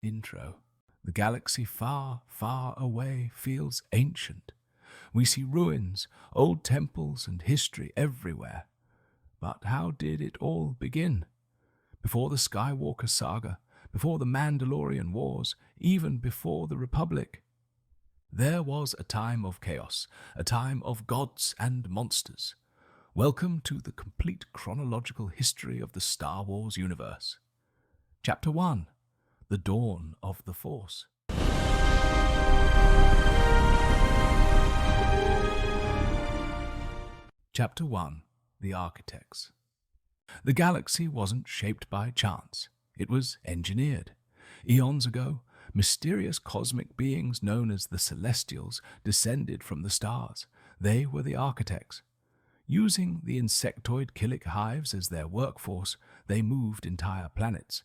Intro. The galaxy far, far away feels ancient. We see ruins, old temples, and history everywhere. But how did it all begin? Before the Skywalker Saga, before the Mandalorian Wars, even before the Republic. There was a time of chaos, a time of gods and monsters. Welcome to the complete chronological history of the Star Wars universe. Chapter 1. The Dawn of the Force. Chapter 1. The Architects. The galaxy wasn't shaped by chance. It was engineered. Eons ago, mysterious cosmic beings known as the Celestials descended from the stars. They were the architects. Using the insectoid Killik hives as their workforce, they moved entire planets.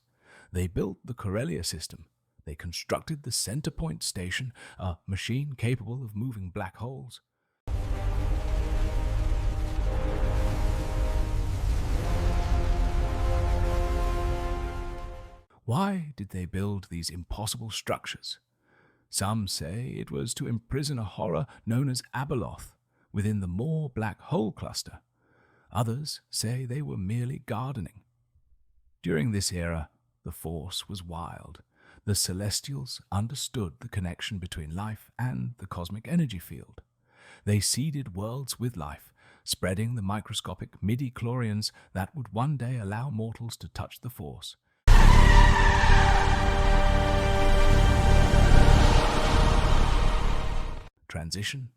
They built the Corellia system. They constructed the Centerpoint Station, a machine capable of moving black holes. Why did they build these impossible structures? Some say it was to imprison a horror known as Abeloth within the Maw black hole cluster. Others say they were merely gardening. During this era, the Force was wild. The Celestials understood the connection between life and the cosmic energy field. They seeded worlds with life, spreading the microscopic midi-chlorians that would one day allow mortals to touch the Force. Transition.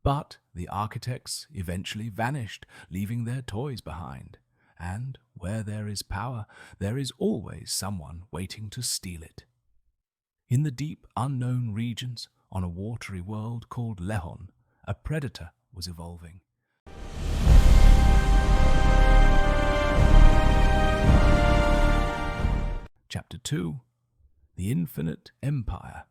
But the architects eventually vanished, leaving their toys behind. And where there is power, there is always someone waiting to steal it. In the deep, unknown regions, on a watery world called Lehon, a predator was evolving. Chapter 2. The Infinite Empire.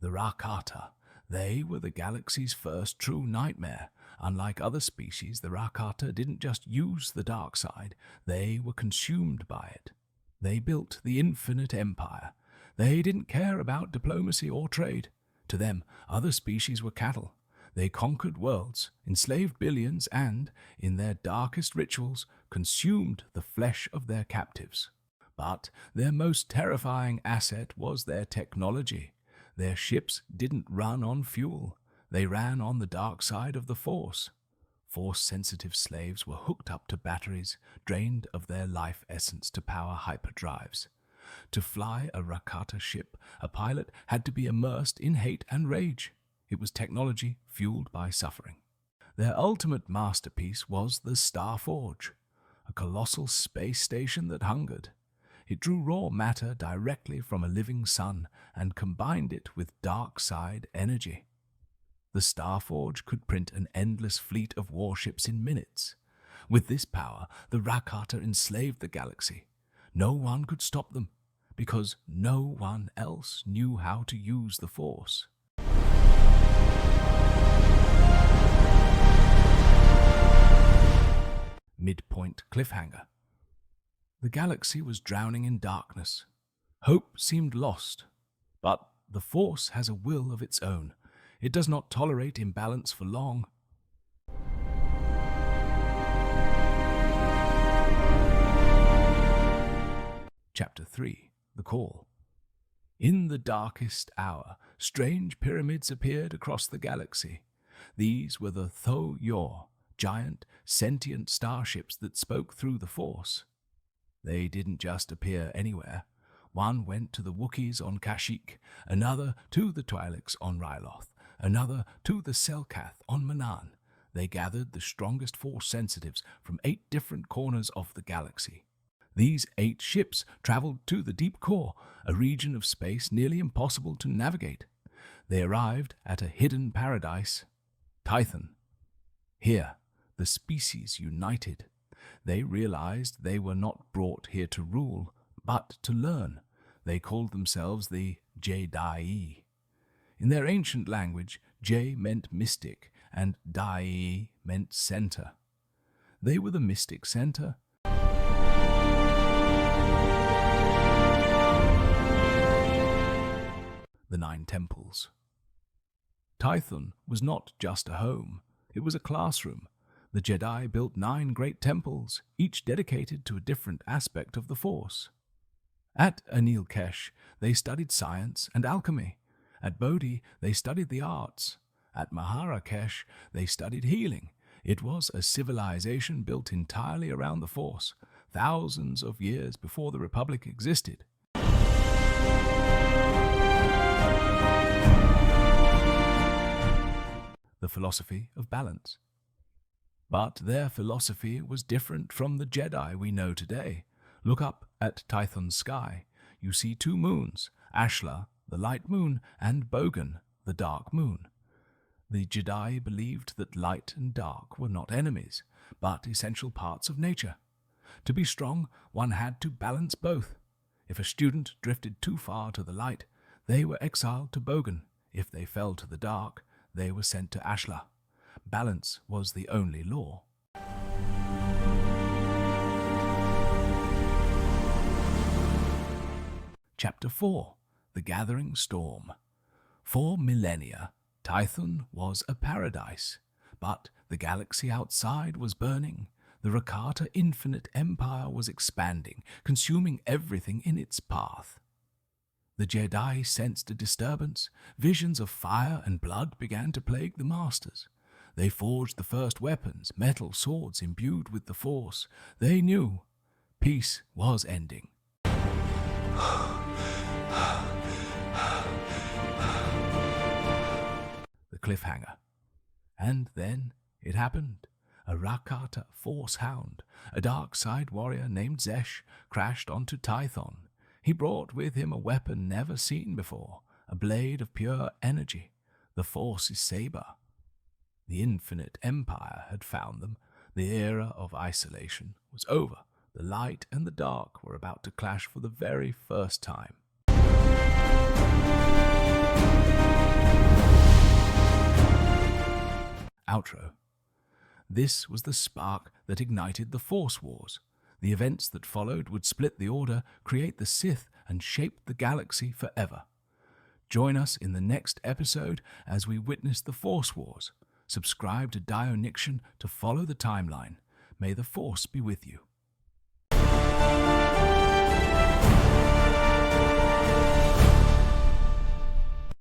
The Rakata. They were the galaxy's first true nightmare. Unlike other species, the Rakata didn't just use the dark side, they were consumed by it. They built the Infinite Empire. They didn't care about diplomacy or trade. To them, other species were cattle. They conquered worlds, enslaved billions, and, in their darkest rituals, consumed the flesh of their captives. But their most terrifying asset was their technology. Their ships didn't run on fuel. They ran on the dark side of the Force. Force-sensitive slaves were hooked up to batteries, drained of their life essence to power hyperdrives. To fly a Rakata ship, a pilot had to be immersed in hate and rage. It was technology fueled by suffering. Their ultimate masterpiece was the Star Forge, a colossal space station that hungered. It drew raw matter directly from a living sun and combined it with dark side energy. The Starforge could print an endless fleet of warships in minutes. With this power, the Rakata enslaved the galaxy. No one could stop them, because no one else knew how to use the Force. Midpoint cliffhanger. The galaxy was drowning in darkness. Hope seemed lost. But the Force has a will of its own. It does not tolerate imbalance for long. Chapter 3. The Call. In the darkest hour, strange pyramids appeared across the galaxy. These were the Tho Yor, giant, sentient starships that spoke through the Force. They didn't just appear anywhere. One went to the Wookiees on Kashyyyk, another to the Twi'leks on Ryloth, another to the Selkath on Manaan. They gathered the strongest Force sensitives from 8 different corners of the galaxy. These 8 ships traveled to the deep core, a region of space nearly impossible to navigate. They arrived at a hidden paradise, Tython. Here, the species united. They realized they were not brought here to rule, but to learn. They called themselves the Jedi. In their ancient language, J meant mystic, and Dai meant center. They were the mystic center. the 9 temples. Tython was not just a home, it was a classroom. The Jedi built 9 great temples, each dedicated to a different aspect of the Force. At Anil Kesh, they studied science and alchemy. At Bodhi, they studied the arts. At Maharakesh, they studied healing. It was a civilization built entirely around the Force, thousands of years before the Republic existed. The philosophy of balance. But their philosophy was different from the Jedi we know today. Look up at Tython's sky. You see 2 moons, Ashla, the light moon, and Bogan, the dark moon. The Jedi believed that light and dark were not enemies, but essential parts of nature. To be strong, one had to balance both. If a student drifted too far to the light, they were exiled to Bogan. If they fell to the dark, they were sent to Ashla. Balance was the only law. Chapter 4. The Gathering Storm. For millennia, Tython was a paradise, but the galaxy outside was burning. The Rakata Infinite Empire was expanding, consuming everything in its path. The Jedi sensed a disturbance. Visions of fire and blood began to plague the Masters. They forged the first weapons, metal swords imbued with the Force. They knew peace was ending. The cliffhanger. And then it happened. A Rakata Force Hound, a dark side warrior named Zesh, crashed onto Tython. He brought with him a weapon never seen before, a blade of pure energy, the Forcesaber. The Infinite Empire had found them. The era of isolation was over. The light and the dark were about to clash for the very first time. Outro. This was the spark that ignited the Force Wars. The events that followed would split the Order, create the Sith, and shape the galaxy forever. Join us in the next episode as we witness the Force Wars. Subscribe to DioNyxion to follow the timeline. May the Force be with you.